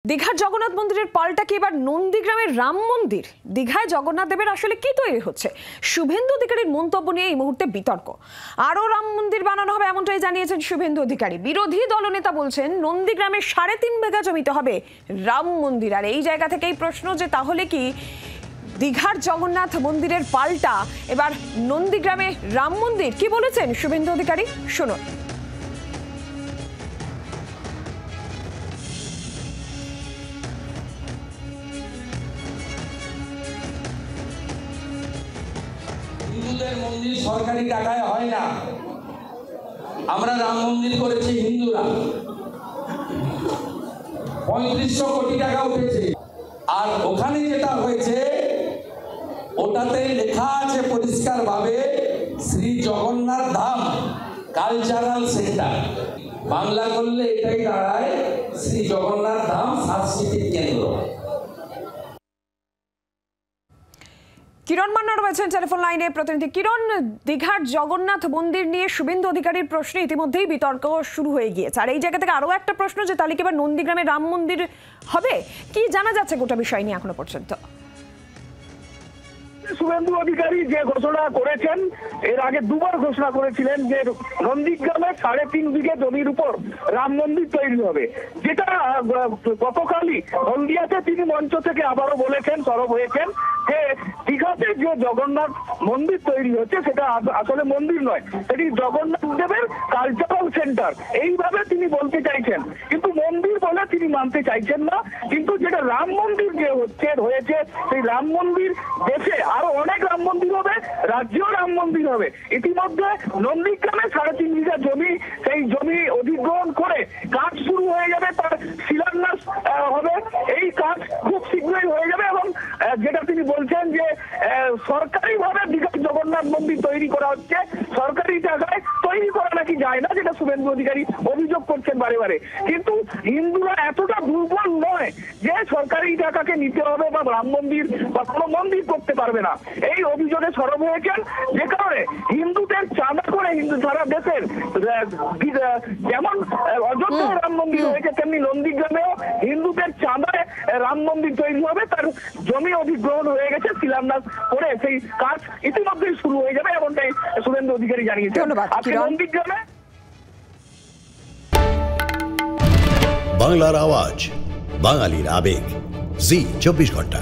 দীঘার জগন্নাথ মন্দিরের পাল্টা কি এবার নন্দীগ্রামের রাম মন্দির? দীঘায় জগন্নাথ দেবের আসলে কি তৈরি হচ্ছে? শুভেন্দু অধিকারীর মন্তব্য নিয়ে এই মুহূর্তে বিতর্ক। আরও রাম মন্দির বানানো হবে এমনটাই জানিয়েছেন শুভেন্দু অধিকারী। বিরোধী দলনেতা বলছেন নন্দীগ্রামে 3.5 বিঘা জমিতে হবে রাম মন্দির। আর এই জায়গা থেকেই প্রশ্ন যে তাহলে কি দীঘার জগন্নাথ মন্দিরের পাল্টা এবার নন্দীগ্রামে রাম মন্দির? কি বলেছেন শুভেন্দু অধিকারী, শুনুন। হিন্দুদের মন্দির সরকারি টাকায় হয় না। আমরা রাম মন্দির করেছি হিন্দুরা, 3500 কোটি টাকা উঠেছে। আর ওখানে যেটা হয়েছে ওটাতে লেখা আছে পরিষ্কার ভাবে শ্রী জগন্নাথ ধাম কালচারাল সেন্টার। বাংলা করলে এটাই দাঁড়ায় শ্রী জগন্নাথ ধাম সাংস্কৃতিক কেন্দ্র। কিরণ মান্না রয়েছেন টেলিফোন লাইনে। প্রতিনিধি কিরণ, দীঘার জগন্নাথ মন্দির নিয়ে শুভেন্দু অধিকারীর প্রশ্নে ইতিমধ্যেই বিতর্ক শুরু হয়ে গিয়েছে। আর এই জায়গা থেকে আরও একটা প্রশ্ন যে তাহলে কি এবার নন্দীগ্রামে রাম মন্দির হবে? কি জানা যাচ্ছে গোটা বিষয় নিয়ে এখনো পর্যন্ত? শুভেন্দু অধিকারী যে ঘোষণা করেছেন, এর আগে দুবার ঘোষণা করেছিলেন যে নন্দীগ্রামে 3.5 বিঘে জমির উপর রাম মন্দির তৈরি হবে, যেটা গতকালই হলদিয়াতে তিনি মঞ্চ থেকে আবারও বলেছেন, সরব হয়েছেন যে দীঘাতে যে জগন্নাথ মন্দির তৈরি হচ্ছে সেটা আসলে মন্দির নয়, সেটি জগন্নাথ দেবের কালচারাল সেন্টার, এইভাবে তিনি বলতে চাইছেন। কিন্তু মন্দির বলে তিনি মানতে চাইছেন না। কিন্তু যেটা রাম মন্দির যে হয়েছে সেই রাম মন্দির দেশে আরো অনেক রাম মন্দির হবে, রাজ্যেও রাম মন্দির হবে। ইতিমধ্যে নন্দীগ্রামে 3.5 বিঘা জমি, সেই জমি অধিগ্রহণ করে কাজ শুরু হয়ে যাবে, তার শিলান্যাস হবে। এই কাজ খুব শীঘ্রই হয়ে যাবে এবং যেটা তিনি বলছেন যে সরকারি ভাবে দীঘার জগন্নাথ মন্দির তৈরি করা হচ্ছে, সরকারি টাকায় তৈরি করা নাকি যায় না, যেটা শুভেন্দু অধিকারী অভিযোগ করছেন বারে বারে। কিন্তু হিন্দুরা এতটা দুর্বল নয় যে সরকারি টাকাকে নিতে হবে বা রাম মন্দির বা কোনো মন্দির করতে পারবে না, এই অভিযোগে সরব হয়েছেন। যে কারণে হিন্দুদের চাঁদা করে হিন্দু সারা দেশের যেমন অযোধ্যায় রাম মন্দির হয়েছে তেমনি নন্দীগ্রামেও হিন্দুদের চাঁদায় রাম মন্দির তৈরি হবে। তার জমি অধিগ্রহণ হয়ে গেছে, শিলান্যাস করে সেই কাজ ইতিমধ্যেই শুরু হয়ে যাবে, এমনটাই শুভেন্দু অধিকারী জানিয়েছেন। আজকে নন্দীগ্রামে বাংলার আওয়াজ, বাঙালির আবেগ, জি 24 ঘন্টা।